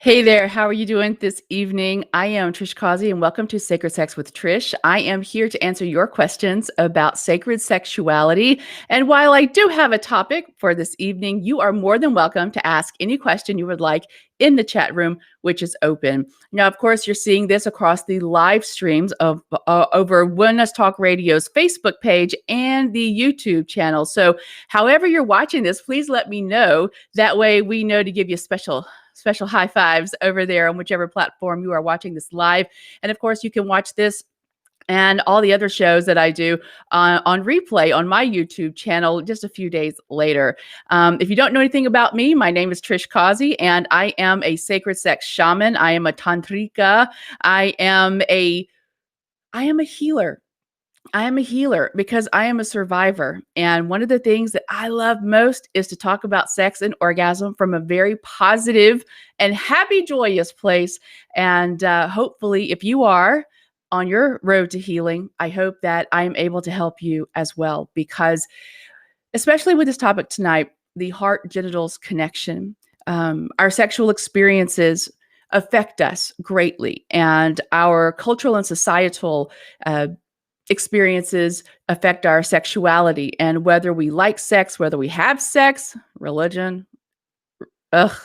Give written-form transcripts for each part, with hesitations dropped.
Hey there, how are you doing this evening? I am Trish Causey, and welcome to Sacred Sex with Trish. I am here to answer your questions about sacred sexuality. And while I do have a topic for this evening, you are more than welcome to ask any question you would like in the chat room, which is open. Now, of course, you're seeing this across the live streams of over Wellness Talk Radio's Facebook page and the YouTube channel. So, however you're watching this, please let me know. That way, we know to give you special high fives over there on whichever platform you are watching this live. And of course, you can watch this and all the other shows that I do on replay on my YouTube channel just a few days later. If you don't know anything about me, my name is Trish Causey, and I am a sacred sex shaman. I am a tantrika. I am a healer. I am a healer because I am a survivor. And one of the things that I love most is to talk about sex and orgasm from a very positive and happy, joyous place. And hopefully, if you are on your road to healing, I hope that I am able to help you as well. Because, especially with this topic tonight, the heart-genitals connection, our sexual experiences affect us greatly. And our cultural and societal experiences affect our sexuality, and whether we like sex, whether we have sex, religion. Ugh,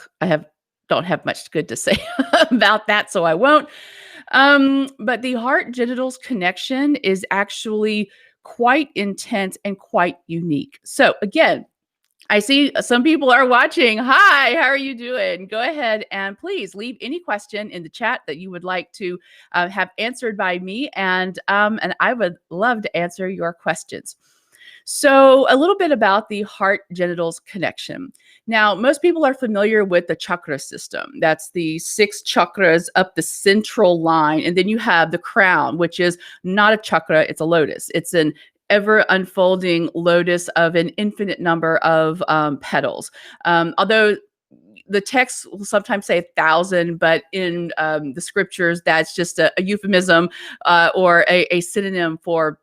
don't have much good to say about that, so I won't. But the heart genitals connection is actually quite intense and quite unique. So again, I see some people are watching. Hi, how are you doing? Go ahead and please leave any question in the chat that you would like to have answered by me, and I would love to answer your questions. So, a little bit about the heart genitals connection. Now, most people are familiar with the chakra system. That's the 6 chakras up the central line, and then you have the crown, which is not a chakra; it's a lotus. It's an ever unfolding lotus of an infinite number of petals. Although the text will sometimes say 1,000, but in the scriptures, that's just a euphemism or a synonym for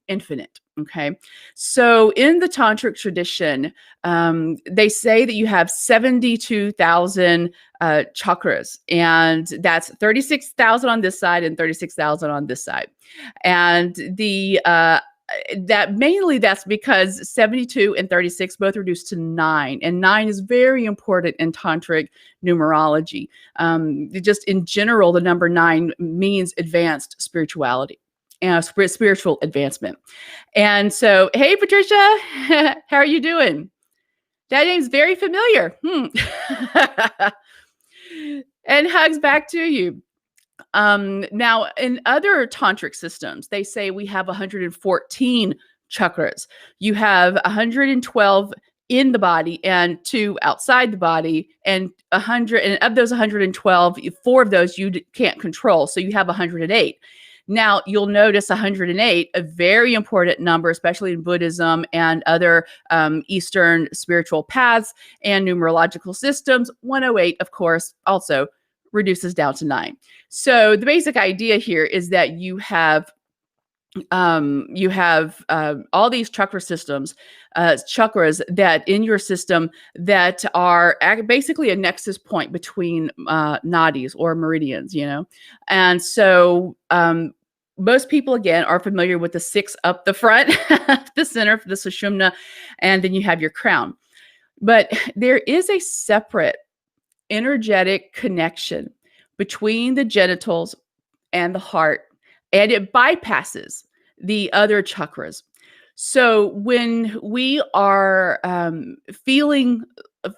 infinite. Okay. So in the tantric tradition, they say that you have 72,000 chakras, and that's 36,000 on this side and 36,000 on this side. And that's because 72 and 36 both reduce to 9, and 9 is very important in tantric numerology. Just in general, the number 9 means advanced spirituality and spiritual advancement. And so, hey, Patricia, how are you doing? That name's very familiar. And hugs back to you. Now, in other tantric systems, they say we have 114 chakras. You have 112 in the body and 2 outside the body, and 100. And of those 112, 4 of those you can't control, so you have 108. Now, you'll notice 108, a very important number, especially in Buddhism and other Eastern spiritual paths and numerological systems. 108, of course, also reduces down to 9. So the basic idea here is that you have all these chakra systems, chakras that in your system that are basically a nexus point between nadis or meridians, and so most people, again, are familiar with the 6 up the front, the center, the sushumna, and then you have your crown. But there is a separate energetic connection between the genitals and the heart, and it bypasses the other chakras. So when we are feeling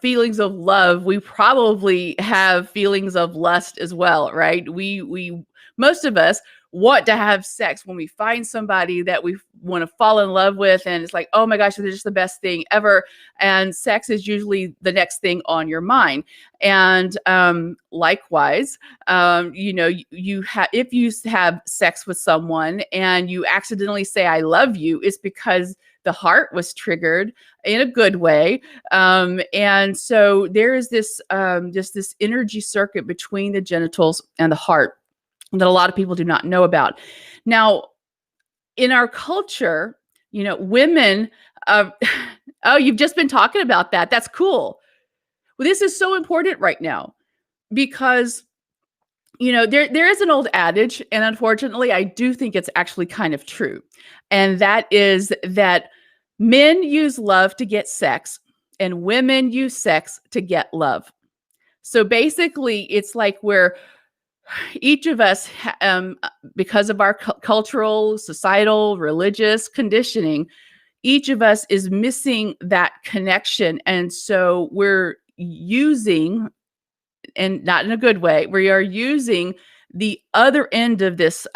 feelings of love, we probably have feelings of lust as well, right? We most of us want to have sex when we find somebody that we want to fall in love with, and it's like, oh my gosh, they're just the best thing ever. And sex is usually the next thing on your mind. And likewise, if you have sex with someone and you accidentally say "I love you," it's because the heart was triggered in a good way. And so there is this just this energy circuit between the genitals and the heart that a lot of people do not know about. Now, in our culture, women, oh, you've just been talking about that. That's cool. Well, this is so important right now. because there is an old adage, and unfortunately, I do think it's actually kind of true. And that is that men use love to get sex, and women use sex to get love. So basically, it's like where each of us, because of our cultural, societal, religious conditioning, each of us is missing that connection. And so we're using, and not in a good way, we are using the other end of this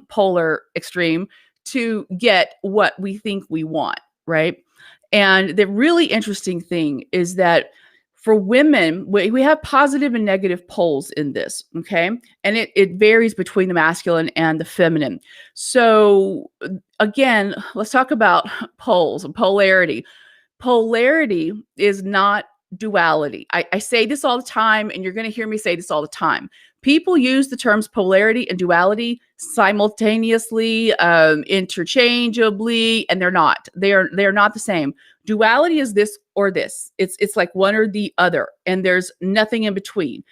polar extreme to get what we think we want, right? And the really interesting thing is that for women, we have positive and negative poles in this, okay? And it varies between the masculine and the feminine. So again, let's talk about poles and polarity. Polarity is not duality. I say this all the time, and you're going to hear me say this all the time. People use the terms polarity and duality simultaneously, interchangeably, and they're not. They're not the same. Duality is this or this. It's like one or the other, and there's nothing in between.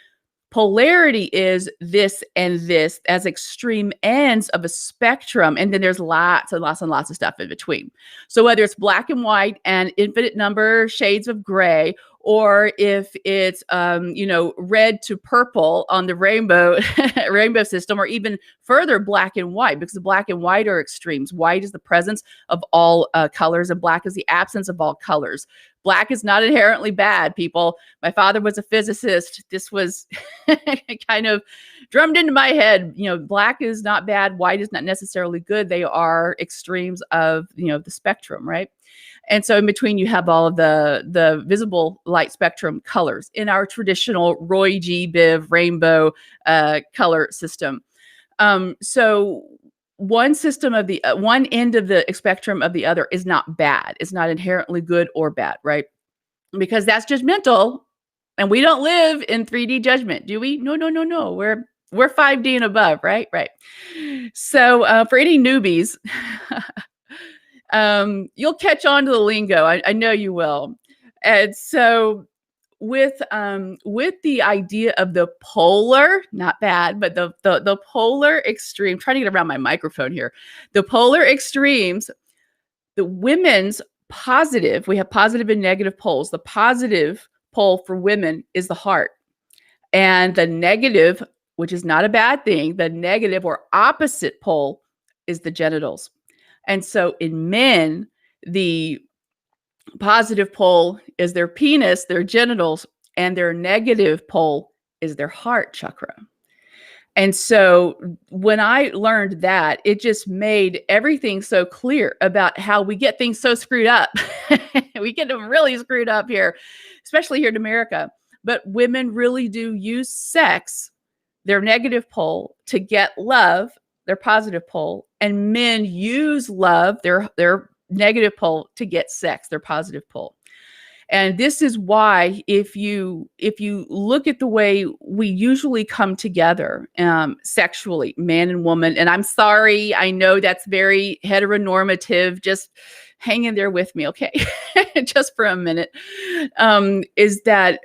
Polarity is this and this as extreme ends of a spectrum. And then there's lots and lots and lots of stuff in between. So whether it's black and white and infinite number shades of gray, or if it's, red to purple on the rainbow system, or even further black and white, because the black and white are extremes. White is the presence of all colors, and black is the absence of all colors. Black is not inherently bad, people. My father was a physicist. This was kind of drummed into my head. Black is not bad. White is not necessarily good. They are extremes of, the spectrum, right? And so in between, you have all of the visible light spectrum colors in our traditional Roy G. Biv rainbow color system. So one system of the one end of the spectrum of the other is not bad. It's not inherently good or bad, right? Because that's judgmental, and we don't live in 3D judgment, do we? No. We're 5D and above, right? Right. So for any newbies, you'll catch on to the lingo. I know you will. And so with the idea of the polar, not bad, but the polar extreme, trying to get around my microphone here. The polar extremes, the women's positive, we have positive and negative poles. The positive pole for women is the heart. And the negative, which is not a bad thing, the negative or opposite pole is the genitals. And so in men, the positive pole is their penis, their genitals, and their negative pole is their heart chakra. And so when I learned that, it just made everything so clear about how we get things so screwed up. We get them really screwed up here, especially here in America. But women really do use sex, their negative pole, to get love, their positive pole, and men use love, their negative pole, to get sex, their positive pole. And this is why if you look at the way we usually come together sexually, man and woman, and I'm sorry, I know that's very heteronormative, just hang in there with me, okay? Just for a minute, is that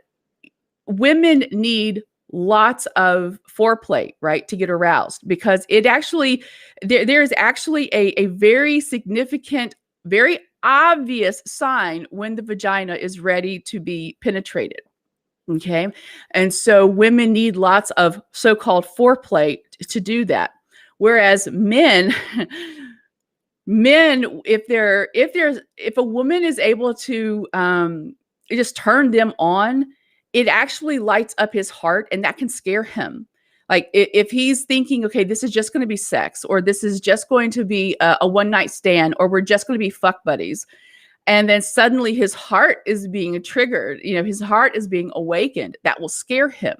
women need lots of foreplay, right, to get aroused, because it actually, there's actually a very significant, very obvious sign when the vagina is ready to be penetrated. Okay. And so women need lots of so-called foreplay to do that. Whereas men, if a woman is able to just turn them on, it actually lights up his heart, and that can scare him. Like if he's thinking, okay, this is just going to be sex, or this is just going to be a one night stand, or we're just going to be fuck buddies. And then suddenly his heart is being triggered, his heart is being awakened. That will scare him.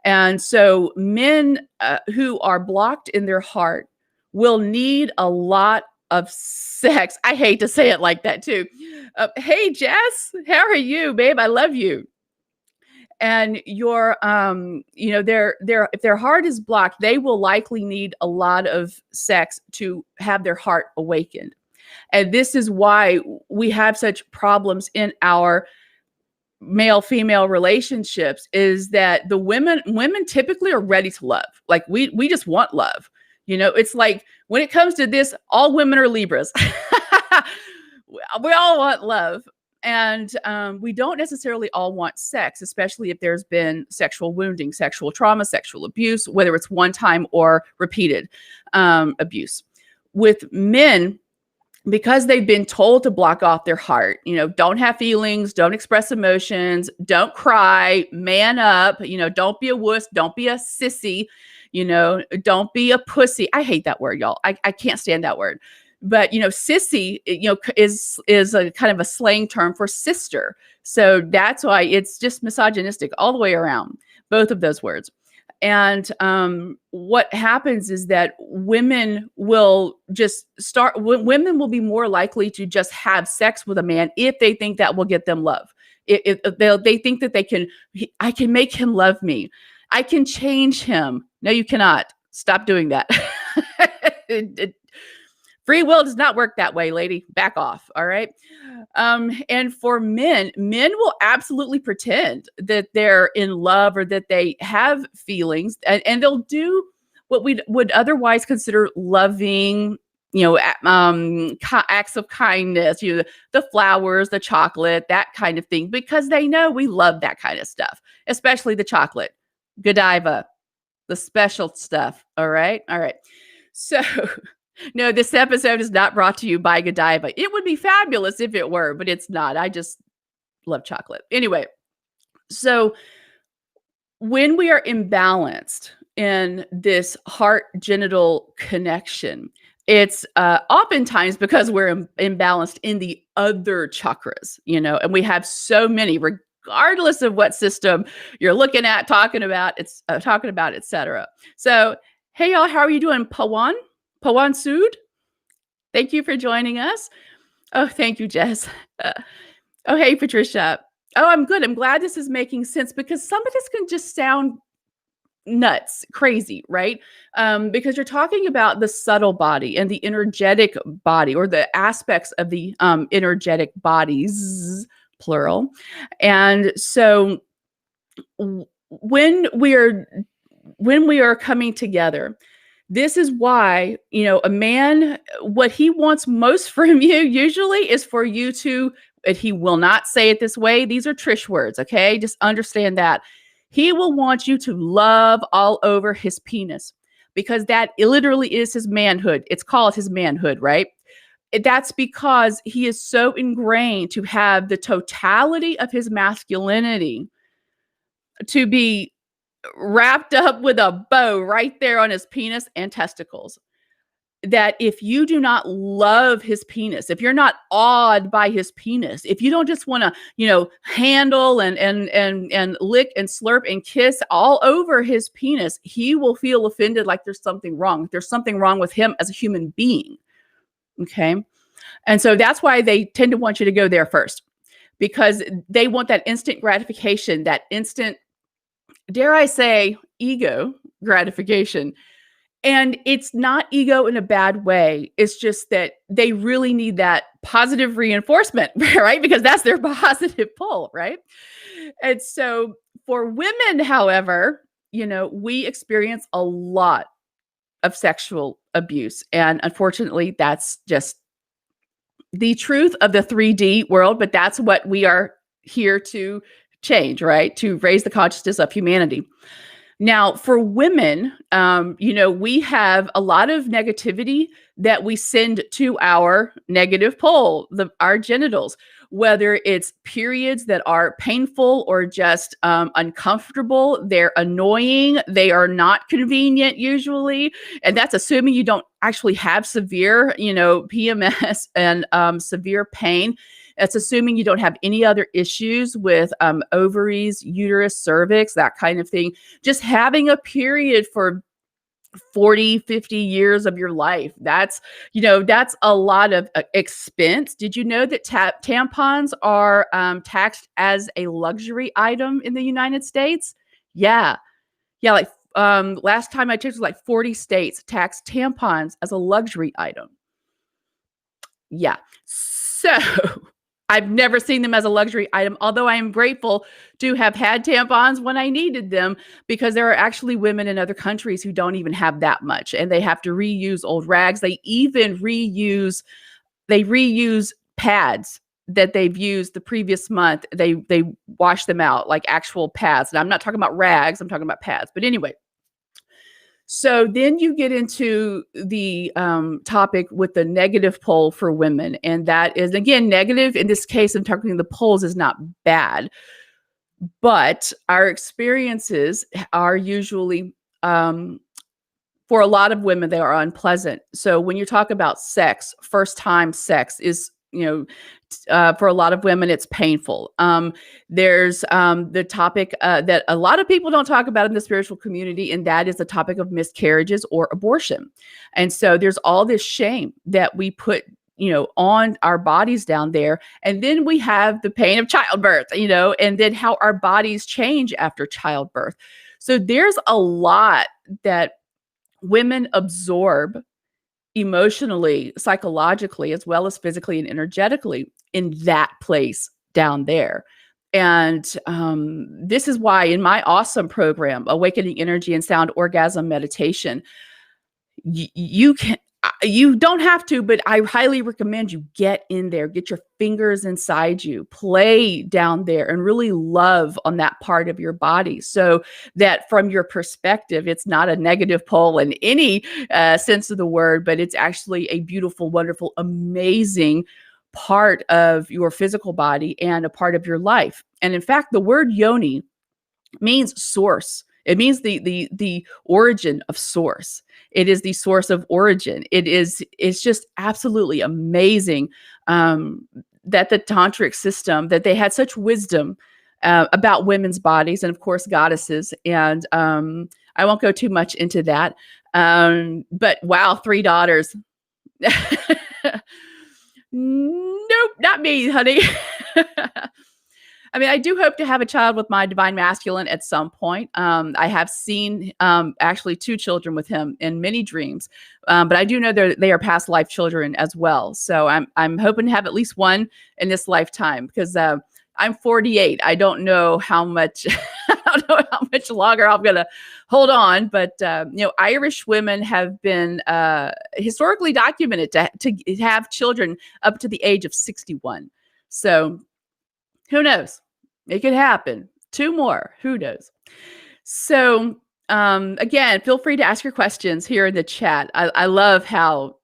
And so men who are blocked in their heart will need a lot of sex. I hate to say it like that too. Hey, Jess, how are you, babe? I love you. And your if their heart is blocked, they will likely need a lot of sex to have their heart awakened. And this is why we have such problems in our male-female relationships is that the women typically are ready to love. Like we just want love. It's like when it comes to this, all women are Libras. We all want love. And we don't necessarily all want sex, especially if there's been sexual wounding, sexual trauma, sexual abuse, whether it's one time or repeated abuse. With men, because they've been told to block off their heart, don't have feelings, don't express emotions, don't cry, man up, don't be a wuss, don't be a sissy, don't be a pussy. I hate that word, y'all. I can't stand that word. But, sissy, is a kind of a slang term for sister. So that's why it's just misogynistic all the way around, both of those words. And what happens is that women will women will be more likely to just have sex with a man if they think that will get them love. If they think that I can make him love me. I can change him. No, you cannot. Stop doing that. Free will does not work that way, lady. Back off. All right. And for men will absolutely pretend that they're in love or that they have feelings, and they'll do what we would otherwise consider loving, acts of kindness, the flowers, the chocolate, that kind of thing, because they know we love that kind of stuff, especially the chocolate, Godiva, the special stuff. All right. All right. So no, this episode is not brought to you by Godiva. It would be fabulous if it were, but it's not. I just love chocolate. Anyway, so when we are imbalanced in this heart-genital connection, it's oftentimes because we're imbalanced in the other chakras, and we have so many, regardless of what system you're looking at, talking about, etc. So, hey, y'all, how are you doing, Pawan Sood? Thank you for joining us. Oh, thank you, Jess. Oh, hey, Patricia. Oh, I'm good. I'm glad this is making sense, because some of this can just sound nuts, crazy, right? Because you're talking about the subtle body and the energetic body, or the aspects of the energetic bodies, plural. And so when we are coming together, this is why, a man, what he wants most from you usually is for you to, and he will not say it this way. These are Trish words. Okay. Just understand that he will want you to love all over his penis, because that literally is his manhood. It's called his manhood, right? That's because he is so ingrained to have the totality of his masculinity to be wrapped up with a bow right there on his penis and testicles, that if you do not love his penis, if you're not awed by his penis, if you don't just want to, handle and lick and slurp and kiss all over his penis, he will feel offended, like there's something wrong. There's something wrong with him as a human being. Okay. And so that's why they tend to want you to go there first, because they want that instant gratification, that instant, dare I say, ego gratification. And it's not ego in a bad way. It's just that they really need that positive reinforcement, right? Because that's their positive pull, right? And so for women, however, we experience a lot of sexual abuse. And unfortunately, that's just the truth of the 3D world, but that's what we are here to change, right? To raise the consciousness of humanity. Now, for women, we have a lot of negativity that we send to our negative pole, our genitals, whether it's periods that are painful or just uncomfortable. They're annoying. They are not convenient usually. And that's assuming you don't actually have severe, PMS and severe pain. It's assuming you don't have any other issues with ovaries, uterus, cervix, that kind of thing. Just having a period for 40, 50 years of your life. That's a lot of expense. Did you know that tampons are taxed as a luxury item in the United States? Yeah. Yeah. Like last time I checked, it was like 40 states tax tampons as a luxury item. Yeah. So I've never seen them as a luxury item, although I am grateful to have had tampons when I needed them, because there are actually women in other countries who don't even have that much, and they have to reuse old rags. They even reuse pads that they've used the previous month. They wash them out like actual pads. And I'm not talking about rags, I'm talking about pads. But anyway, so then you get into the topic with the negative pole for women. And that is, again, negative in this case, I'm talking the poles is not bad, but our experiences are usually, for a lot of women, they are unpleasant. So when you talk about sex, first time sex is, for a lot of women, it's painful. There's the topic that a lot of people don't talk about in the spiritual community, and that is the topic of miscarriages or abortion. And so there's all this shame that we put, on our bodies down there. And then we have the pain of childbirth, and then how our bodies change after childbirth. So there's a lot that women absorb emotionally, psychologically, as well as physically and energetically in that place down there. And this is why in my awesome program, Awakening Energy and Sound Orgasm Meditation, you don't have to, but I highly recommend you get in there, get your fingers inside you, play down there, and really love on that part of your body, so that from your perspective, it's not a negative pole in any sense of the word, but it's actually a beautiful, wonderful, amazing part of your physical body and a part of your life. And in fact, the word yoni means source. It means the origin of source. It is the source of origin. It's just absolutely amazing that the tantric system, that they had such wisdom about women's bodies and of course goddesses. And I won't go too much into that. But wow, 3 daughters. Nope, not me, honey. I mean, I do hope to have a child with my divine masculine at some point. I have seen actually 2 children with him in many dreams, but I do know they are past life children as well. So I'm hoping to have at least one in this lifetime, because I'm 48. I don't know how much I don't know how much longer I'm gonna hold on. But Irish women have been historically documented to have children up to the age of 61. So who knows? It could happen. 2 more. Who knows? So, again, feel free to ask your questions here in the chat. I love how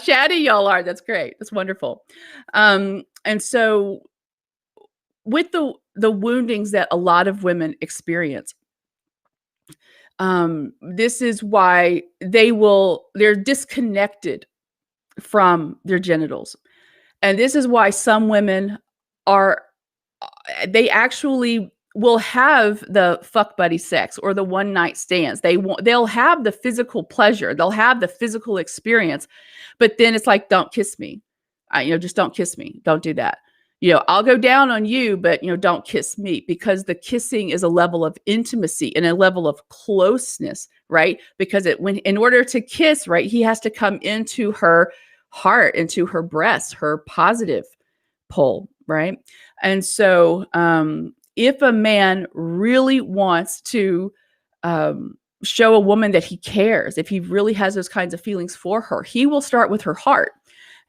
chatty y'all are. That's great. That's wonderful. And so, with the woundings that a lot of women experience, this is why they're disconnected from their genitals, and this is why some women they actually will have the fuck buddy sex or the one night stands. They'll have the physical pleasure. They'll have the physical experience, but then it's like, don't kiss me. Just don't kiss me. Don't do that. I'll go down on you, but don't kiss me, because the kissing is a level of intimacy and a level of closeness, right? Because in order to kiss, right, he has to come into her heart, into her breast, her positive pole, right? And so if a man really wants to show a woman that he cares, if he really has those kinds of feelings for her, he will start with her heart.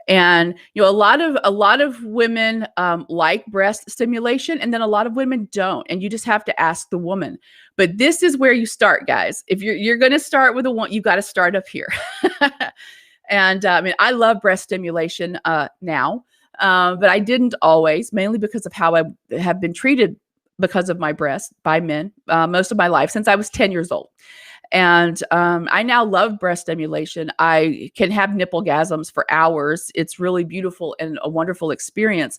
And a lot of women like breast stimulation, and then a lot of women don't, and you just have to ask the woman. But this is where you start, guys. If you're going to start with a one, you got to start up here. And I mean, I love breast stimulation now. But I didn't always, mainly because of how I have been treated because of my breast by men most of my life, since I was 10 years old. And I now love breast stimulation. I can have nipple-gasms for hours. It's really beautiful and a wonderful experience.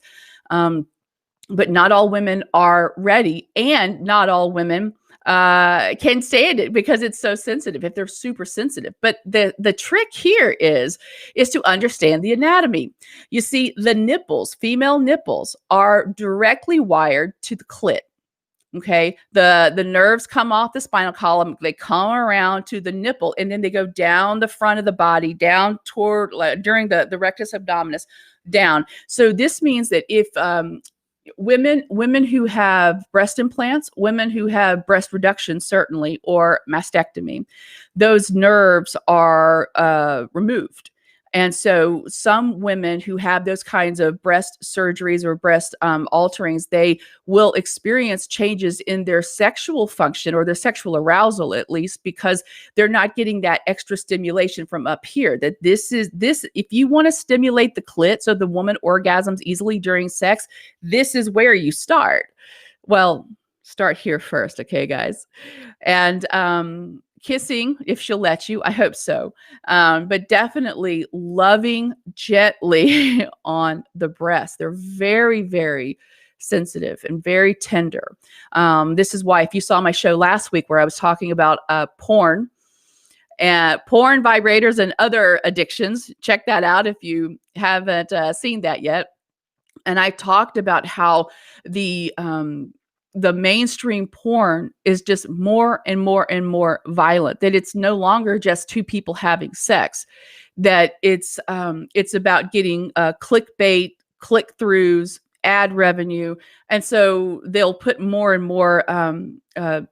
But not all women are ready, and not all women can stand it because it's so sensitive, if they're super sensitive. But the trick here is to understand the anatomy. You see, the nipples, female nipples, are directly wired to the clit. Okay, the nerves come off the spinal column, they come around to the nipple, and then they go down the front of the body, down toward during the rectus abdominis, down. So this means that if women who have breast implants, women who have breast reduction, certainly, or mastectomy, those nerves are removed. And so some women who have those kinds of breast surgeries or breast alterings, they will experience changes in their sexual function or their sexual arousal, at least, because they're not getting that extra stimulation from up here. That this, if you want to stimulate the clit so the woman orgasms easily during sex, this is where you start. Well, start here first, okay, guys? And kissing, if she'll let you, I hope so. But definitely loving gently on the breast. They're very, very sensitive and very tender. This is why, if you saw my show last week where I was talking about porn and porn, vibrators, and other addictions, check that out if you haven't seen that yet. And I talked about how the mainstream porn is just more and more and more violent, that it's no longer just two people having sex, that it's about getting clickbait, click-throughs, ad revenue. And so they'll put more and more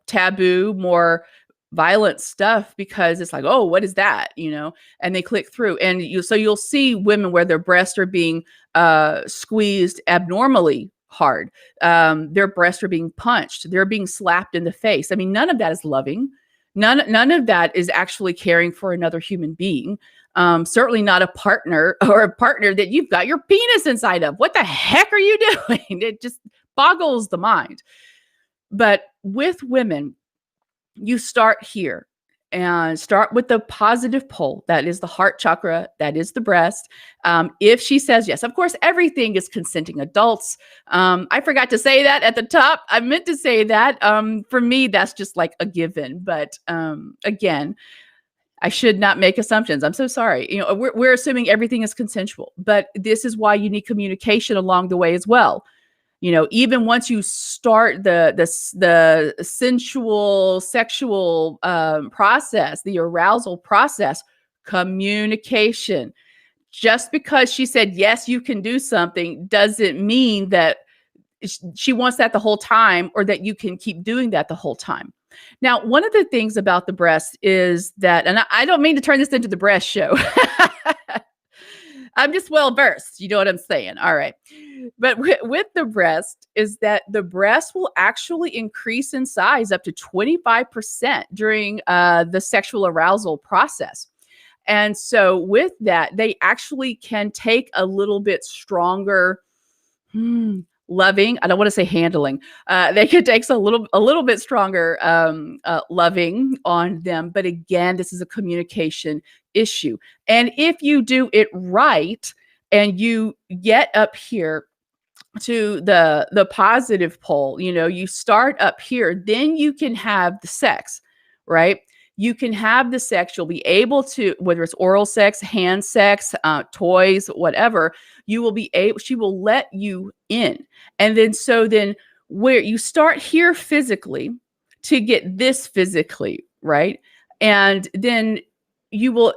taboo, more violent stuff because it's like, oh, what is that? And they click through, and you'll see women where their breasts are being squeezed abnormally hard. Their breasts are being punched. They're being slapped in the face. I mean, none of that is loving. None of that is actually caring for another human being. Certainly not a partner or a partner that you've got your penis inside of. What the heck are you doing? It just boggles the mind. But with women, you start here and start with the positive pole. That is the heart chakra. That is the breast. If she says yes, of course, everything is consenting adults. I forgot to say that at the top. I meant to say that. For me, that's just like a given. But again, I should not make assumptions. I'm so sorry. We're assuming everything is consensual, but this is why you need communication along the way as well. Even once you start the sensual, sexual process, the arousal process, communication. Just because she said, yes, you can do something, doesn't mean that she wants that the whole time or that you can keep doing that the whole time. Now, one of the things about the breast is that, and I don't mean to turn this into the breast show. I'm just well-versed. You know what I'm saying? All right. But with the breast is that the breast will actually increase in size up to 25% during the sexual arousal process. And so with that, they actually can take a little bit stronger, loving. I don't want to say handling. They could take a little bit stronger loving on them. But again, this is a communication issue. And if you do it right and you get up here to the positive pole, you start up here, then you can have the sex, right? You can have the sex. You'll be able to, whether it's oral sex, hand sex, toys, whatever, she will let you in. And then where you start here physically to get this physically, right? And then you will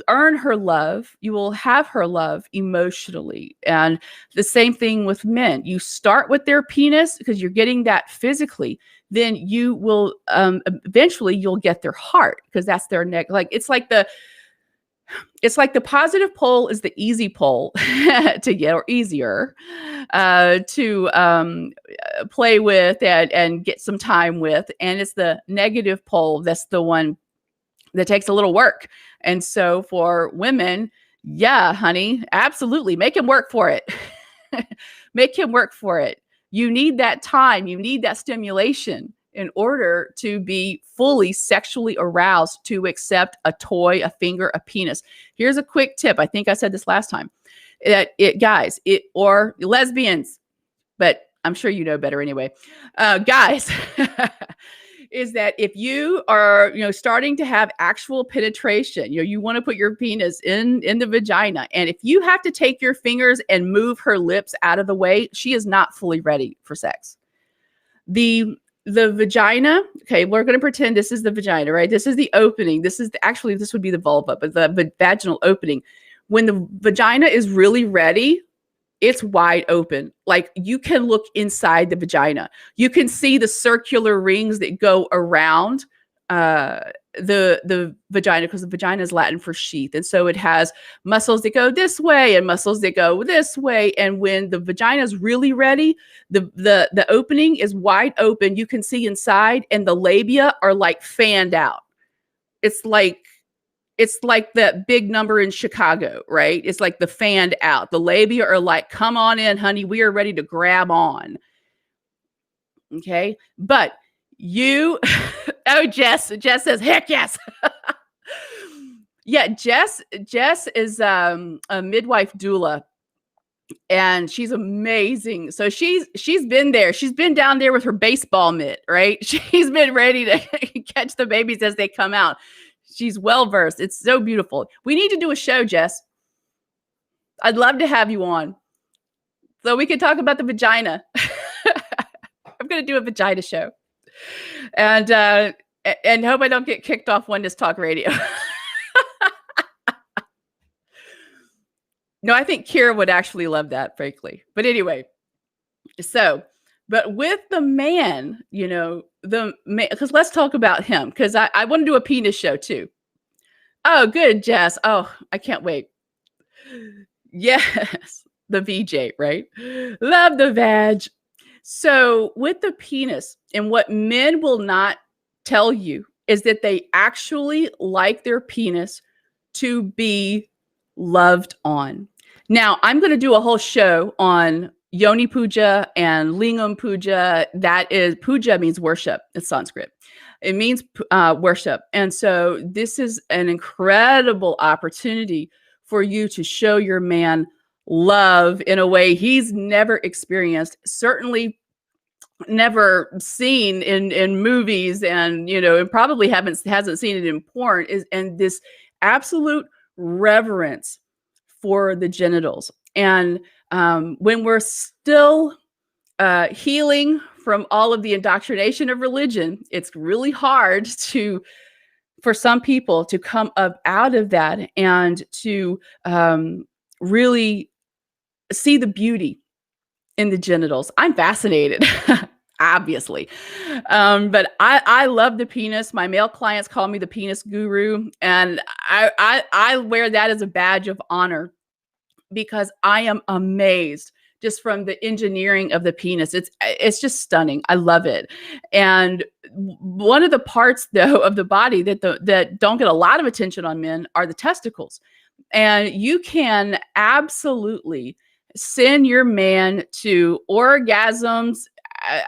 earn her love. You will have her love emotionally. And the same thing with men. You start with their penis because you're getting that physically. Then you will eventually you'll get their heart because that's their neck. It's like the positive pole is the easy pole to get, or easier to play with and get some time with. And it's the negative pole that's the one that takes a little work. And so for women, yeah, honey, absolutely. Make him work for it. Make him work for it. You need that time. You need that stimulation in order to be fully sexually aroused, to accept a toy, a finger, a penis. Here's a quick tip. I think I said this last time. Guys, or lesbians, but I'm sure you know better anyway. Guys, is that if you are, starting to have actual penetration, you want to put your penis in the vagina, and if you have to take your fingers and move her lips out of the way, she is not fully ready for sex. The vagina, okay, we're going to pretend this is the vagina, right? This is the opening. This would be the vulva, but the vaginal opening. When the vagina is really ready, it's wide open. Like you can look inside the vagina. You can see the circular rings that go around uh, the vagina, because the vagina is Latin for sheath, and so it has muscles that go this way and muscles that go this way. And when the vagina is really ready, the opening is wide open. You can see inside, and the labia are like fanned out. It's like it's like that big number in Chicago, right? It's like the fanned out. The labia are like, come on in, honey. We are ready to grab on. Okay. But you, oh, Jess says, heck yes. Yeah. Jess is a midwife doula, and she's amazing. So she's been there. She's been down there with her baseball mitt, right? She's been ready to catch the babies as they come out. She's well versed. It's so beautiful. We need to do a show, Jess. I'd love to have you on so we can talk about the vagina. I'm going to do a vagina show, and hope I don't get kicked off Oneness Talk Radio. No, I think Kira would actually love that, frankly. But anyway, but with the man, because let's talk about him, because I want to do a penis show too. Oh, good, Jess. Oh, I can't wait. Yes, the VJ, right? Love the vag. So with the penis, and what men will not tell you is that they actually like their penis to be loved on. Now, I'm going to do a whole show on Yoni Puja and Lingam Puja. That is, puja means worship. It's Sanskrit. It means worship. And so this is an incredible opportunity for you to show your man love in a way he's never experienced, certainly never seen in movies, and and probably hasn't seen it in porn, and this absolute reverence for the genitals. And when we're still healing from all of the indoctrination of religion, it's really hard for some people to come up out of that and to really see the beauty in the genitals. I'm fascinated, obviously. But I love the penis. My male clients call me the penis guru. And I wear that as a badge of honor, because I am amazed just from the engineering of the penis. It's just stunning. I love it. And one of the parts, though, of the body that don't get a lot of attention on men are the testicles. And you can absolutely send your man to orgasms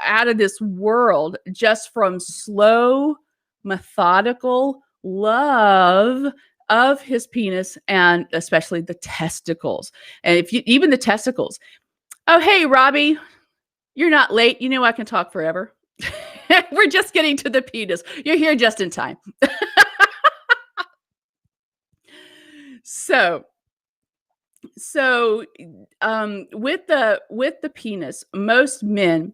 out of this world just from slow, methodical love of his penis, and especially the testicles. And even the testicles. Oh, hey, Robbie, you're not late. You know I can talk forever. We're just getting to the penis. You're here just in time. So with the penis, most men,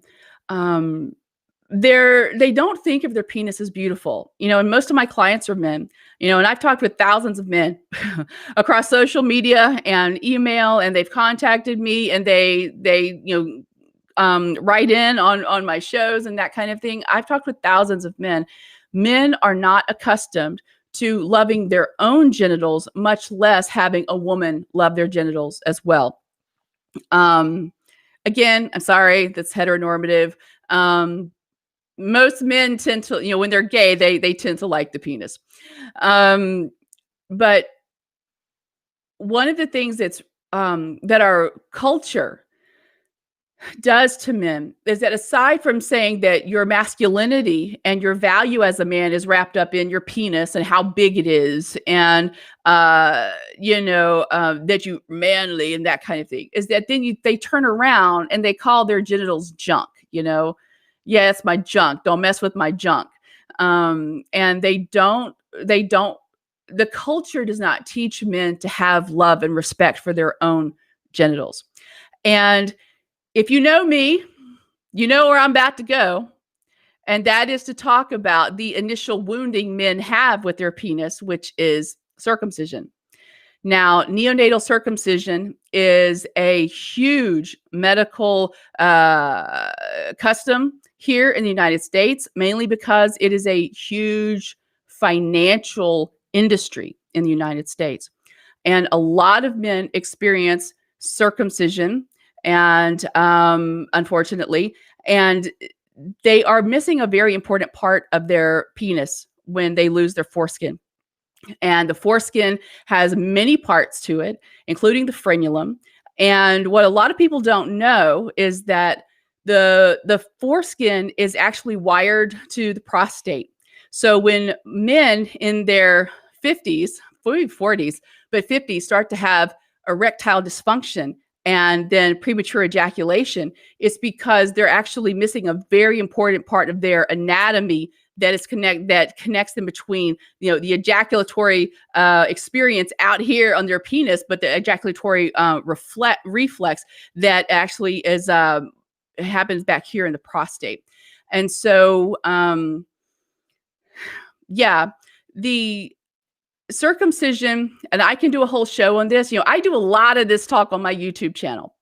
they don't think of their penis as beautiful, and most of my clients are men, and I've talked with thousands of men across social media and email, and they've contacted me, and they write in on my shows and that kind of thing. I've talked with thousands of men. Men are not accustomed to loving their own genitals, much less having a woman love their genitals as well. Again, I'm sorry, that's heteronormative. Most men tend to, when they're gay, they tend to like the penis. But one of the things that our culture does to men is that, aside from saying that your masculinity and your value as a man is wrapped up in your penis and how big it is, and that you manly and that kind of thing, is that then they turn around and they call their genitals junk. Yeah, it's my junk. Don't mess with my junk. And the culture does not teach men to have love and respect for their own genitals. And if you know me, you know where I'm about to go. And that is to talk about the initial wounding men have with their penis, which is circumcision. Now, neonatal circumcision is a huge medical custom here in the United States, mainly because it is a huge financial industry in the United States. And a lot of men experience circumcision, and unfortunately, and they are missing a very important part of their penis when they lose their foreskin. And the foreskin has many parts to it, including the frenulum. And what a lot of people don't know is that the foreskin is actually wired to the prostate. So when men in their 50s, maybe 40s, but 50s start to have erectile dysfunction and then premature ejaculation, it's because they're actually missing a very important part of their anatomy that connects them between, the ejaculatory experience out here on their penis, but the ejaculatory reflex that actually is happens back here in the prostate. And so the circumcision, and I can do a whole show on this. I do a lot of this talk on my YouTube channel.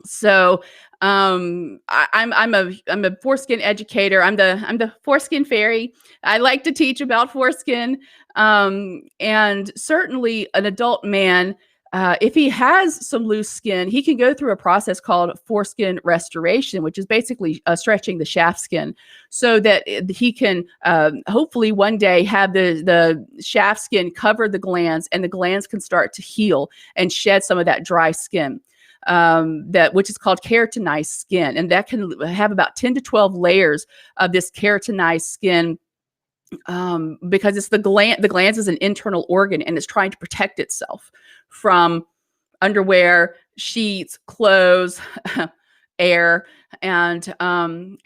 So I'm a foreskin educator. I'm the foreskin fairy. I like to teach about foreskin. And certainly an adult man, if he has some loose skin, he can go through a process called foreskin restoration, which is basically stretching the shaft skin so that he can hopefully one day have the shaft skin cover the glands, and the glands can start to heal and shed some of that dry skin. Which is called keratinized skin, and that can have about 10 to 12 layers of this keratinized skin, because it's the glands is an internal organ, and it's trying to protect itself from underwear, sheets, clothes, air, and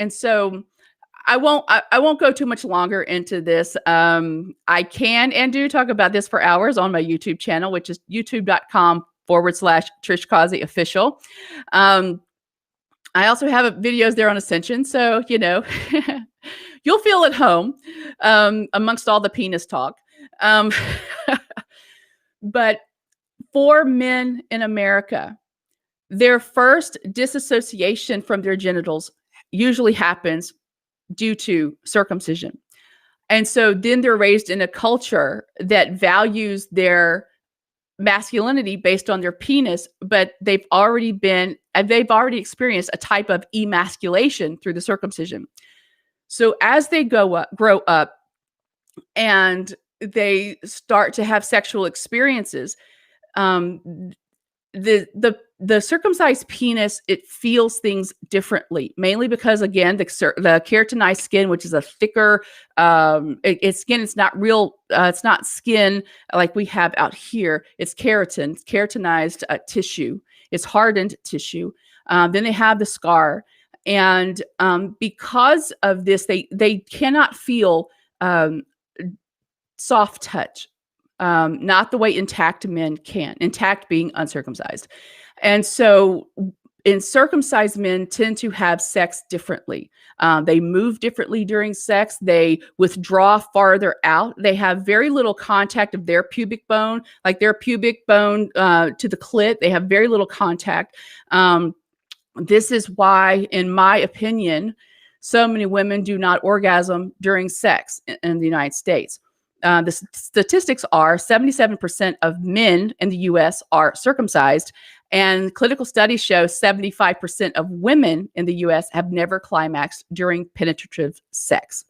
so I won't go too much longer into this. I can and do talk about this for hours on my YouTube channel, which is youtube.com/Trish Causey official. I also have videos there on Ascension, so you'll feel at home amongst all the penis talk. But for men in America, their first disassociation from their genitals usually happens due to circumcision. And so then they're raised in a culture that values their masculinity based on their penis, but they've already experienced a type of emasculation through the circumcision. So as they grow up and they start to have sexual experiences, the circumcised penis, it feels things differently, mainly because, again, the keratinized skin, which is a thicker it's skin. It's not real. It's not skin like we have out here. It's keratin. It's keratinized tissue. It's hardened tissue. Then they have the scar, and because of this, they cannot feel soft touch. Not the way intact men can, intact being uncircumcised. And so circumcised men tend to have sex differently. They move differently during sex. They withdraw farther out. They have very little contact of their pubic bone, like their pubic bone to the clit. They have very little contact. This is why, in my opinion, so many women do not orgasm during sex in the United States. The statistics are 77% of men in the U.S. are circumcised, and clinical studies show 75% of women in the U.S. have never climaxed during penetrative sex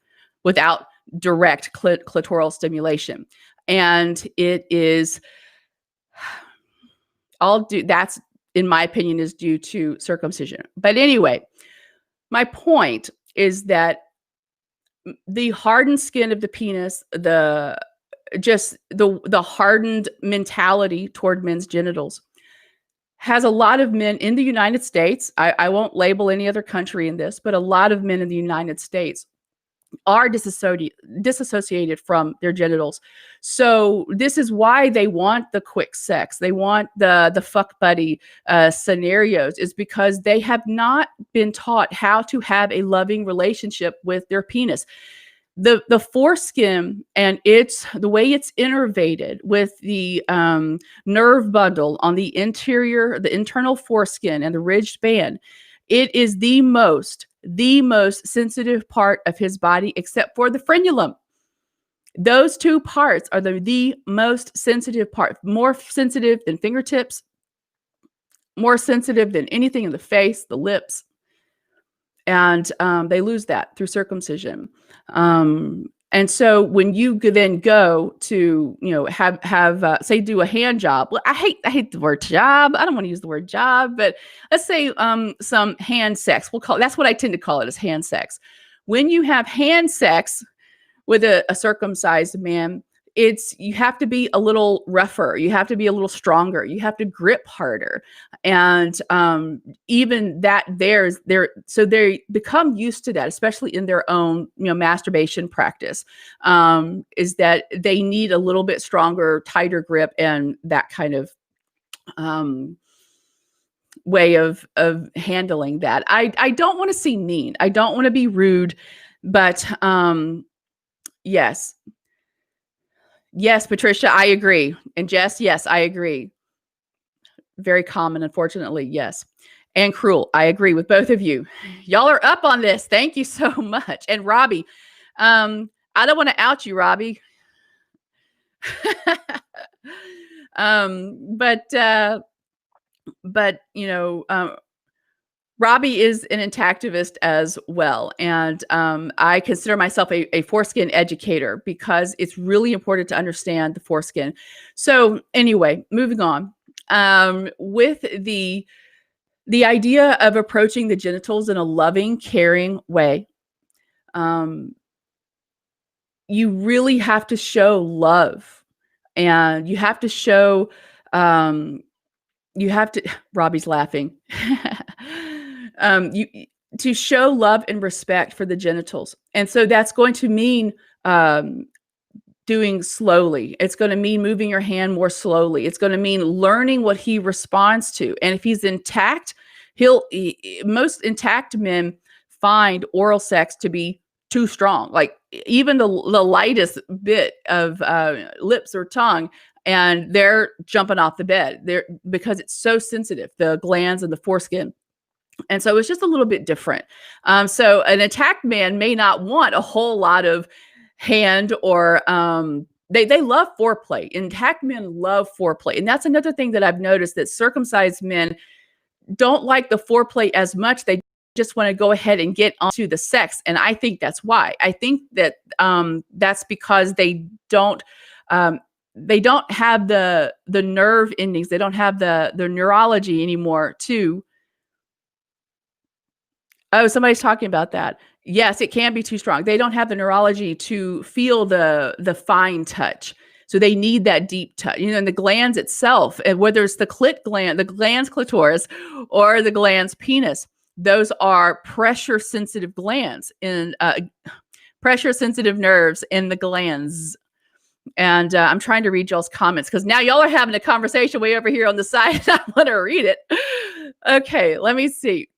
without direct clitoral stimulation. And it is that's, in my opinion, is due to circumcision. But anyway, my point is that the hardened skin of the penis, the hardened mentality toward men's genitals has a lot of men in the United States. I won't label any other country in this, but a lot of men in the United States are disassociated from their genitals. So this is why they want the quick sex. They want the fuck buddy scenarios, is because they have not been taught how to have a loving relationship with their penis. the foreskin and it's the way it's innervated with the nerve bundle on the internal foreskin and the ridged band. It is the most sensitive part of his body, except for the frenulum. Those two parts are the most sensitive part, more sensitive than fingertips, more sensitive than anything in the face, the lips. And they lose that through circumcision. And so when you then go to, have say do a hand job. Well, I hate the word job. I don't want to use the word job, but let's say some hand sex. That's what I tend to call it, is hand sex. When you have hand sex with a circumcised man, you have to be a little rougher. You have to be a little stronger. You have to grip harder. And even that so they become used to that, especially in their own, masturbation practice, is that they need a little bit stronger, tighter grip and that kind of way of handling that. I don't want to seem mean. I don't want to be rude, but yes. Yes, Patricia, I agree. And Jess, yes, I agree. Very common, unfortunately, yes. And cruel. I agree with both of you. Y'all are up on this. Thank you so much. And Robbie, I don't want to out you, Robbie. But Robbie is an intactivist as well. And I consider myself a foreskin educator because it's really important to understand the foreskin. So anyway, moving on. With the idea of approaching the genitals in a loving, caring way, you really have to show love. And you have to show, Robbie's laughing. To show love and respect for the genitals. And so that's going to mean doing slowly. It's going to mean moving your hand more slowly. It's going to mean learning what he responds to. And if he's intact, most intact men find oral sex to be too strong. Like even the lightest bit of lips or tongue, and they're jumping off the bed because it's so sensitive, the glands and the foreskin. And so it's just a little bit different. So an attacked man may not want a whole lot of hand or they love foreplay. Intact men love foreplay. And that's another thing that I've noticed, that circumcised men don't like the foreplay as much. They just want to go ahead and get onto the sex. And I think that's why. I think that that's because they don't have the nerve endings. They don't have the neurology anymore to. Oh, somebody's talking about that. Yes, it can be too strong. They don't have the neurology to feel the fine touch. So they need that deep touch. And the glands itself, and whether it's the clit gland, the glans clitoris, or the glans penis, those are pressure sensitive glands in pressure sensitive nerves in the glands. And I'm trying to read y'all's comments because now y'all are having a conversation way over here on the side. I want to read it. Okay, let me see.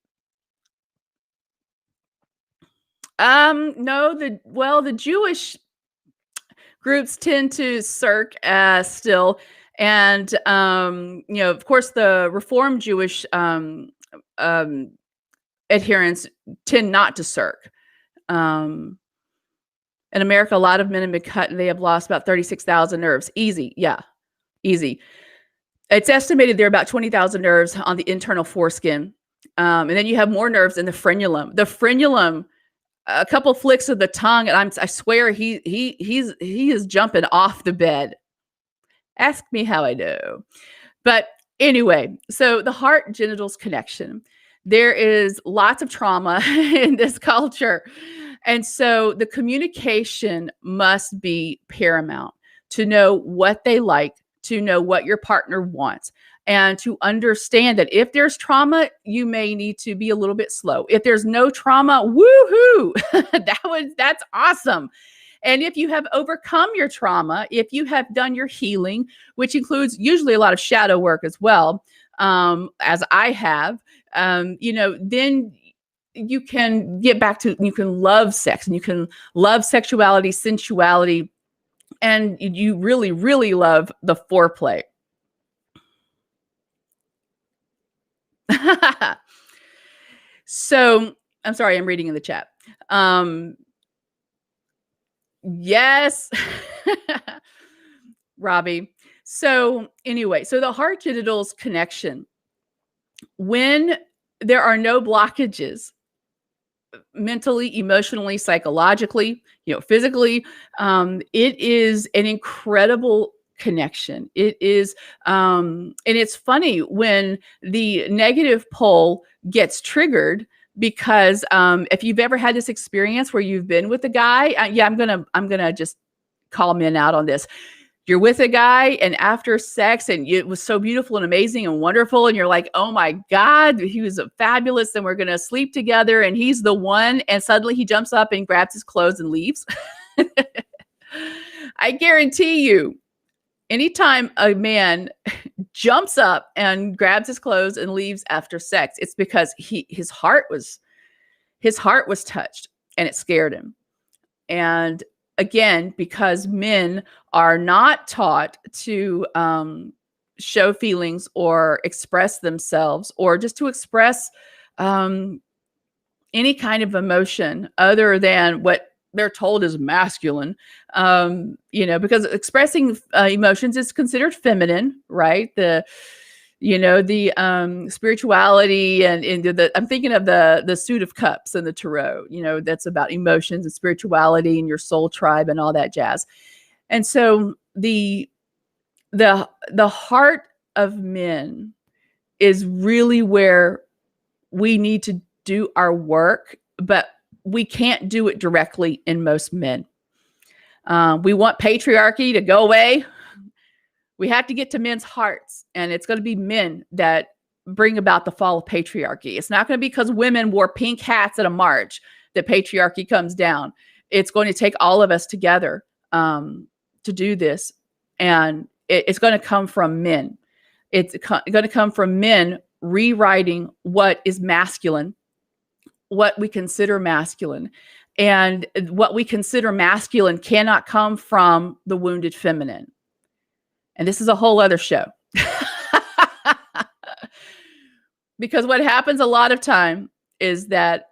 No, the Jewish groups tend to circ still. And, of course, the Reformed Jewish adherents tend not to circ. In America, a lot of men have been cut and they have lost about 36,000 nerves. Easy. Yeah, easy. It's estimated there are about 20,000 nerves on the internal foreskin. And then you have more nerves in the frenulum. The frenulum, a couple flicks of the tongue, and I swear he is jumping off the bed. Ask me how I know. But anyway, so the Heart-Genitals Connection. There is lots of trauma in this culture. And so the communication must be paramount to know what they like, to know what your partner wants, and to understand that if there's trauma, you may need to be a little bit slow. If there's no trauma, woohoo, that's awesome. And if you have overcome your trauma, if you have done your healing, which includes usually a lot of shadow work as well, as I have, then you can get back to, you can love sex, and you can love sexuality, sensuality, and you really, really love the foreplay. So I'm sorry, I'm reading in the chat. Yes. Robbie. So anyway, so the heart-genitals connection, when there are no blockages, mentally, emotionally, psychologically, physically, it is an incredible connection. It is, and it's funny when the negative pole gets triggered, because if you've ever had this experience where you've been with a guy, yeah, I'm gonna just call men out on this. You're with a guy, and after sex, and it was so beautiful and amazing and wonderful, and you're like, oh my God, he was fabulous, and we're going to sleep together, and he's the one, and suddenly he jumps up and grabs his clothes and leaves. I guarantee you, anytime a man jumps up and grabs his clothes and leaves after sex, it's because his heart was touched, and it scared him. And again, because men are not taught to show feelings or express themselves, or just to express any kind of emotion other than what they're told is masculine, because expressing emotions is considered feminine, right? The spirituality, and I'm thinking of the suit of cups and the tarot, that's about emotions and spirituality and your soul tribe and all that jazz. And so the heart of men is really where we need to do our work, but we can't do it directly in most men. We want patriarchy to go away. We have to get to men's hearts, and it's going to be men that bring about the fall of patriarchy. It's not going to be because women wore pink hats at a march that patriarchy comes down. It's going to take all of us together to do this, and it's going to come from men. It's going to come from men rewriting what is masculine, what we consider masculine. And what we consider masculine cannot come from the wounded feminine. And this is a whole other show. Because what happens a lot of time is that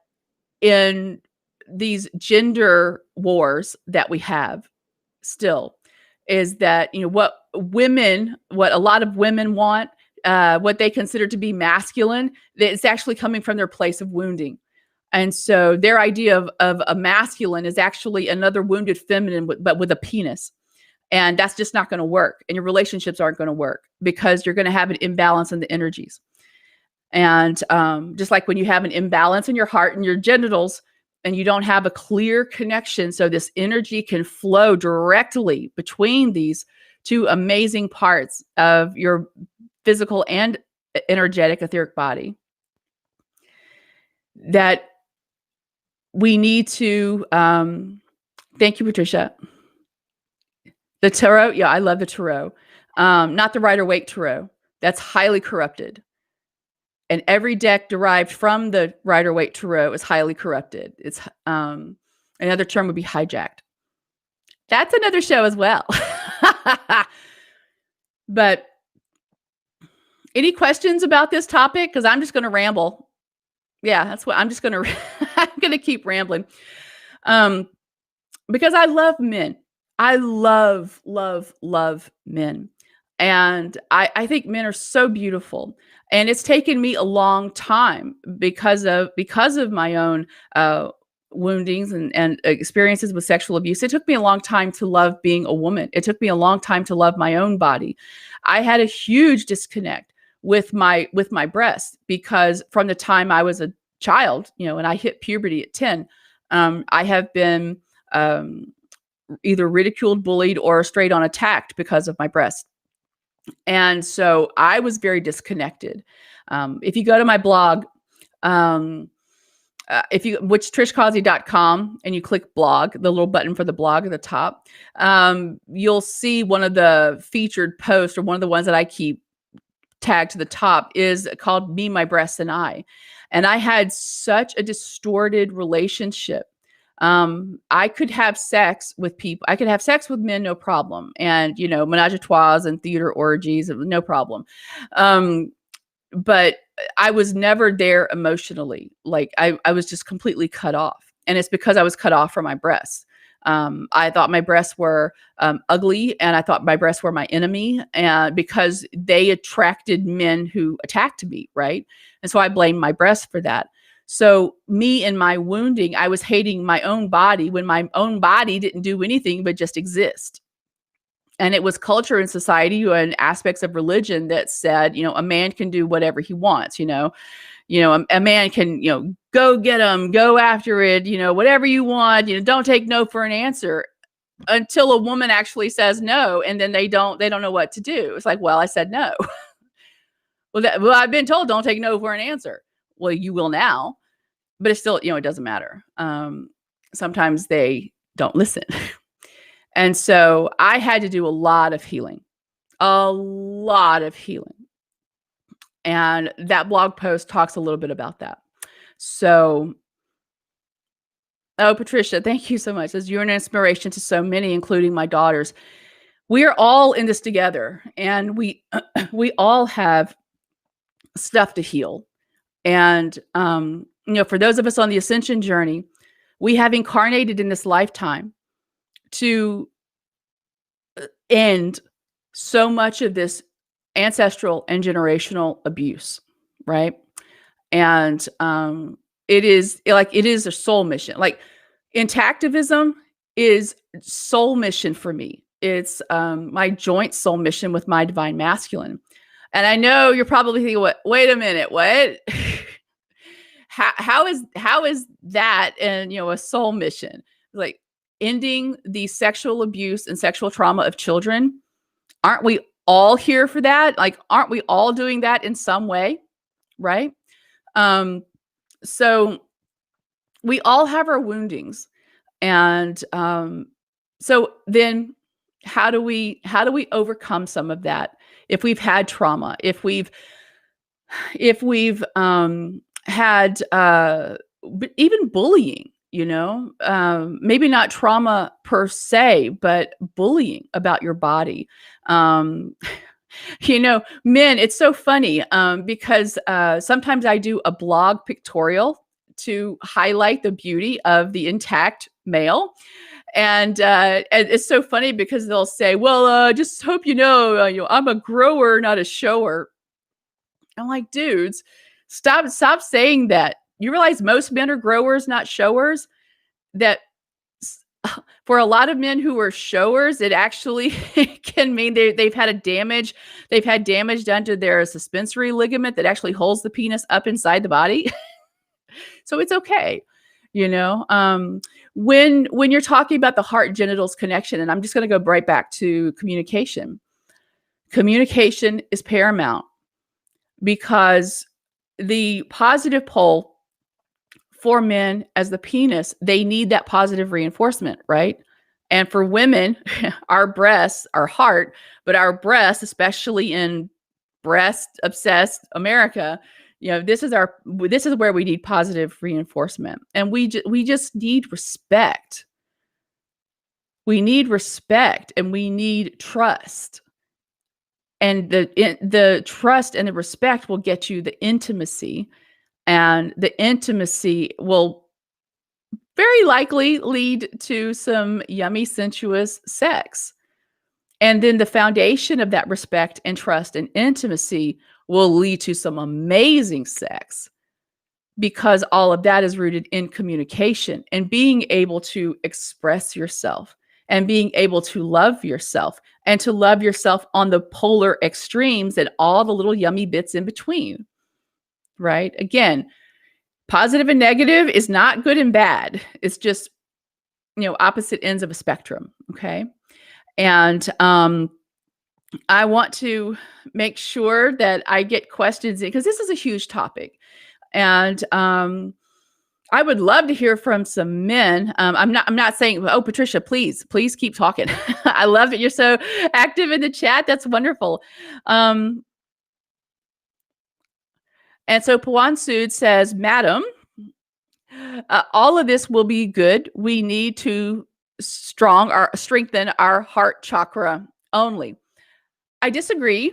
in these gender wars that we have still, is that, what a lot of women want, what they consider to be masculine, it's actually coming from their place of wounding. And so their idea of a masculine is actually another wounded feminine, but with a penis. And that's just not going to work. And your relationships aren't going to work, because you're going to have an imbalance in the energies. And just like when you have an imbalance in your heart and your genitals, and you don't have a clear connection, so this energy can flow directly between these two amazing parts of your physical and energetic etheric body, that we need to, thank you, Patricia. The tarot, yeah, I love the tarot. Not the Rider-Waite tarot. That's highly corrupted. And every deck derived from the Rider-Waite tarot is highly corrupted. It's another term would be hijacked. That's another show as well. But any questions about this topic? Because I'm just going to ramble. Yeah, that's what I'm just going to. I'm going to keep rambling. Because I love men. I love, love, love men. And I think men are so beautiful. And it's taken me a long time because of my own woundings and experiences with sexual abuse. It took me a long time to love being a woman. It took me a long time to love my own body. I had a huge disconnect with my breasts, because from the time I was a child, and I hit puberty at 10, I have been either ridiculed, bullied, or straight on attacked because of my breasts. And so I was very disconnected. If you go to my blog, which trishcausey.com, and you click blog, the little button for the blog at the top, you'll see one of the featured posts, or one of the ones that I keep tagged to the top, is called Me, My Breasts, and I. And I had such a distorted relationship. I could have sex with people. I could have sex with men, no problem. And, menage a trois and theater orgies, no problem. But I was never there emotionally. Like I was just completely cut off. And it's because I was cut off from my breasts. I thought my breasts were ugly, and I thought my breasts were my enemy, and because they attracted men who attacked me, right? And so I blamed my breasts for that. So me and my wounding, I was hating my own body when my own body didn't do anything but just exist. And it was culture and society and aspects of religion that said, a man can do whatever he wants, a man can, go get him, go after it, whatever you want, don't take no for an answer, until a woman actually says no. And then they don't know what to do. It's like, well, I said no. well, I've been told don't take no for an answer. Well, you will now, but it's still, it doesn't matter. Sometimes they don't listen. And so I had to do a lot of healing. And that blog post talks a little bit about that. So, Patricia, thank you so much. As you're an inspiration to so many, including my daughters. We are all in this together, and we all have stuff to heal. And, for those of us on the ascension journey, we have incarnated in this lifetime to end so much of this ancestral and generational abuse, right? And it is a soul mission. Like intactivism is soul mission for me. It's my joint soul mission with my divine masculine. And I know you're probably thinking, wait a minute, what? how is that and a soul mission? Like ending the sexual abuse and sexual trauma of children. Aren't we all here for that? Like, aren't we all doing that in some way? Right? So we all have our woundings. And so then how do we overcome some of that? If we've had trauma, if we've had even bullying, maybe not trauma per se, but bullying about your body. Men, it's so funny because sometimes I do a blog pictorial to highlight the beauty of the intact male. And it's so funny because they'll say, well, just hope I'm a grower, not a shower. I'm like, dudes, stop saying that. You realize most men are growers, not showers? That for a lot of men who are showers, it actually can mean they've had damage done to their suspensory ligament that actually holds the penis up inside the body. So it's okay. When you're talking about the heart-genitals connection, and I'm just going to go right back to communication. Communication is paramount because the positive pole for men as the penis, they need that positive reinforcement, right? And for women, our breasts, our heart, but our breasts, especially in breast-obsessed America, this is where we need positive reinforcement, and we just need respect. We need respect, and we need trust. And the trust and the respect will get you the intimacy, and the intimacy will very likely lead to some yummy, sensuous sex. And then the foundation of that respect and trust and intimacy will lead to some amazing sex, because all of that is rooted in communication and being able to express yourself and being able to love yourself, and to love yourself on the polar extremes and all the little yummy bits in between, right? Again, positive and negative is not good and bad. It's just, opposite ends of a spectrum. Okay. And I want to make sure that I get questions in, because this is a huge topic. And I would love to hear from some men. I'm not saying, oh, Patricia, please keep talking. I love that you're so active in the chat. That's wonderful. And so Pawan Sood says, Madam, all of this will be good. We need to strengthen our heart chakra only. I disagree.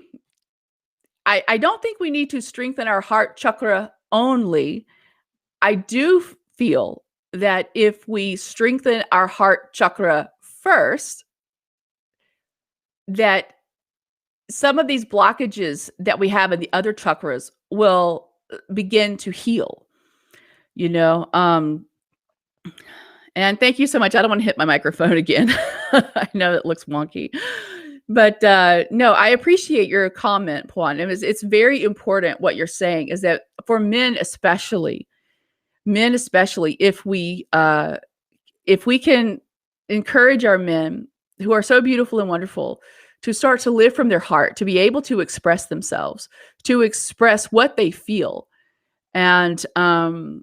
I don't think we need to strengthen our heart chakra only. I do feel that if we strengthen our heart chakra first, that some of these blockages that we have in the other chakras will begin to heal, you know. And thank you so much. I don't want to hit my microphone again. I know it looks wonky. But no, I appreciate your comment, Puan. It's very important what you're saying is that for men especially, if we can encourage our men who are so beautiful and wonderful to start to live from their heart, to be able to express themselves, to express what they feel. And I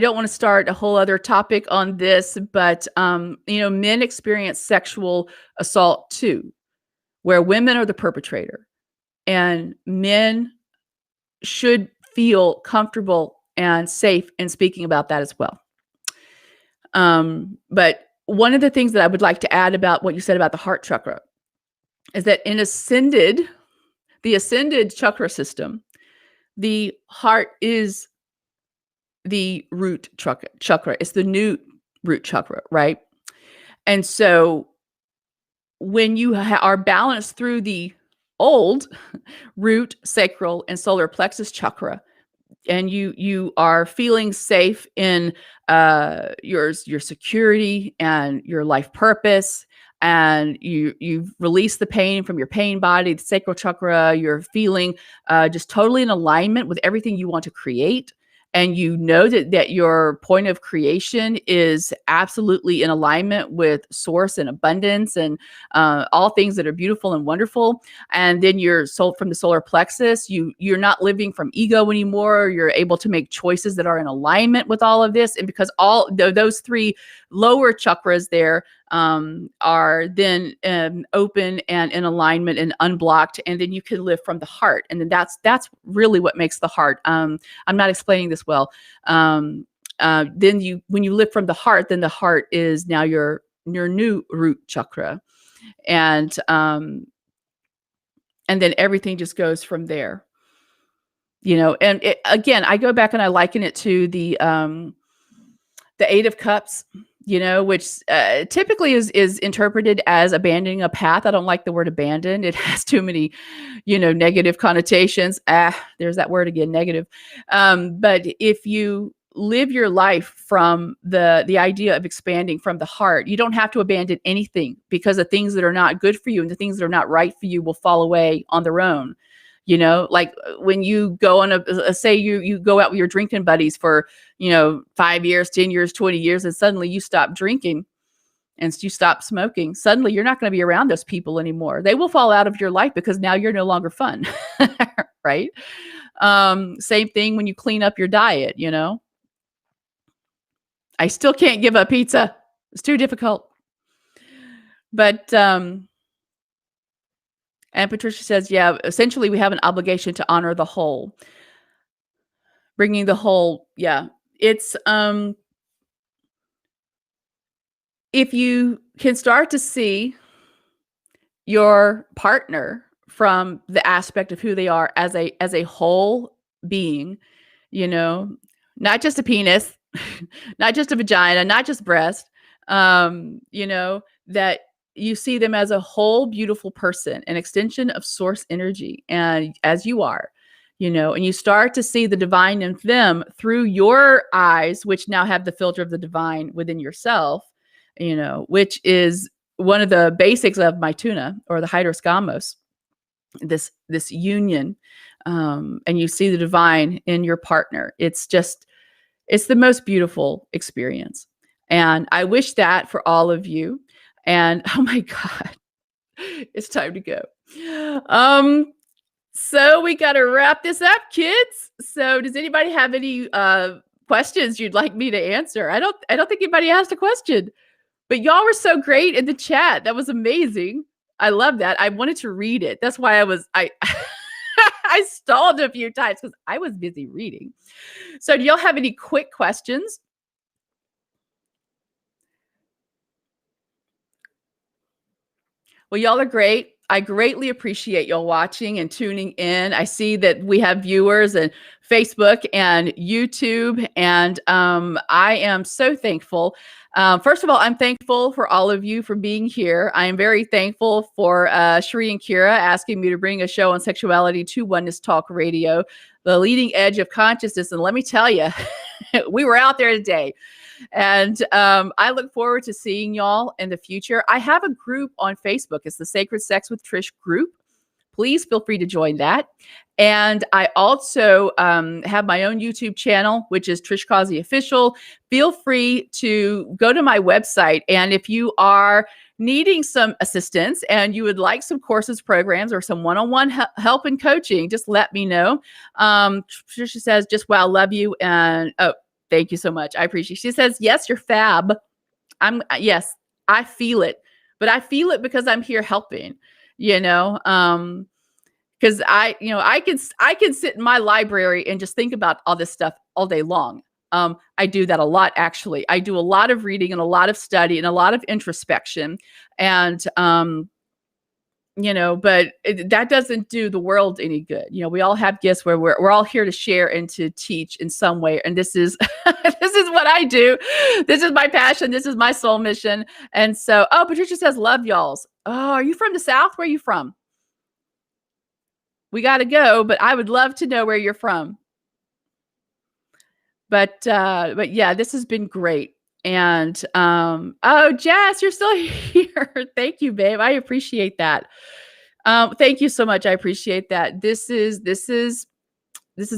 don't want to start a whole other topic on this, but men experience sexual assault too, where women are the perpetrator, and men should feel comfortable and safe in speaking about that as well. But one of the things that I would like to add about what you said about the heart chakra is that in the ascended chakra system, the heart is the root chakra. It's the new root chakra, right? And so when you are balanced through the old root, sacral, and solar plexus chakra, and you are feeling safe in your security and your life purpose, and you've released the pain from your pain body, the sacral chakra, you're feeling just totally in alignment with everything you want to create. And you know that your point of creation is absolutely in alignment with source and abundance and all things that are beautiful and wonderful. And then you're from the solar plexus, you're not living from ego anymore. You're able to make choices that are in alignment with all of this. And because all those three lower chakras there are then open and in alignment and unblocked, and then you can live from the heart. And then that's really what makes the heart. I'm not explaining this well. Then when you live from the heart, then the heart is now your new root chakra, and then everything just goes from there. And again, I go back and I liken it to the Eight of Cups, which typically is interpreted as abandoning a path. I don't like the word abandon. It has too many, negative connotations. There's that word again, negative. But if you live your life from the idea of expanding from the heart, you don't have to abandon anything, because the things that are not good for you and the things that are not right for you will fall away on their own. Like when you go on say you go out with your drinking buddies for, 5 years, 10 years, 20 years, and suddenly you stop drinking and you stop smoking. Suddenly you're not going to be around those people anymore. They will fall out of your life because now you're no longer fun. Right. Same thing when you clean up your diet, I still can't give up pizza. It's too difficult. But, and Patricia says, yeah, essentially we have an obligation to honor the whole. Bringing the whole, yeah. It's, if you can start to see your partner from the aspect of who they are as a whole being, not just a penis, not just a vagina, not just breast, that you see them as a whole beautiful person, an extension of source energy, and as you are, and you start to see the divine in them through your eyes, which now have the filter of the divine within yourself, which is one of the basics of Maituna, or the Hydros Gamos, this union, and you see the divine in your partner. It's the most beautiful experience. And I wish that for all of you. And oh my God, it's time to go. So we got to wrap this up, kids. So does anybody have any questions you'd like me to answer? I don't think anybody asked a question, but y'all were so great in the chat. That was amazing. I love that. I wanted to read it. That's why I I stalled a few times because I was busy reading. So do y'all have any quick questions? Well, y'all are great. I greatly appreciate y'all watching and tuning in. I see that we have viewers and Facebook and YouTube, and I am so thankful. First of all, I'm thankful for all of you for being here. I am very thankful for Sheree and Kira asking me to bring a show on sexuality to Oneness Talk Radio, the leading edge of consciousness. And let me tell you, we were out there today. And I look forward to seeing y'all in the future. I have a group on Facebook. It's the Sacred Sex with Trish group. Please feel free to join that. And I also have my own YouTube channel, which is Trish Causey Official. Feel free to go to my website. And if you are needing some assistance and you would like some courses, programs, or some one-on-one help and coaching, just let me know. Trisha says, just wow, love you. And thank you so much. I appreciate it. She says, yes, you're fab. Yes, I feel it, but I feel it because I'm here helping, because I can sit in my library and just think about all this stuff all day long. I do that a lot, actually. I do a lot of reading and a lot of study and a lot of introspection, and but that doesn't do the world any good. We all have gifts where we're all here to share and to teach in some way. And this is this is what I do. This is my passion. This is my soul mission. And so, Patricia says, love y'alls. Oh, are you from the South? Where are you from? We got to go, but I would love to know where you're from. But yeah, this has been great. And Jess, you're still here. Thank you, babe. I appreciate that. Thank you so much. I appreciate that. This is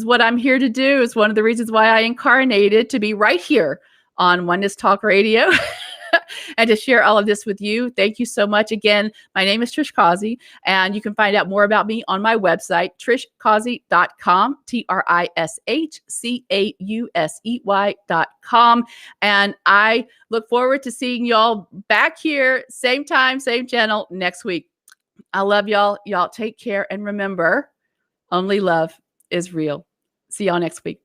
what I'm here to do. It's one of the reasons why I incarnated to be right here on Oneness Talk Radio and to share all of this with you. Thank you so much. Again, my name is Trish Causey, and you can find out more about me on my website, trishcausey.com, TRISHCAUSEY.com. And I look forward to seeing y'all back here, same time, same channel next week. I love y'all. Y'all take care. And remember, only love is real. See y'all next week. Bye.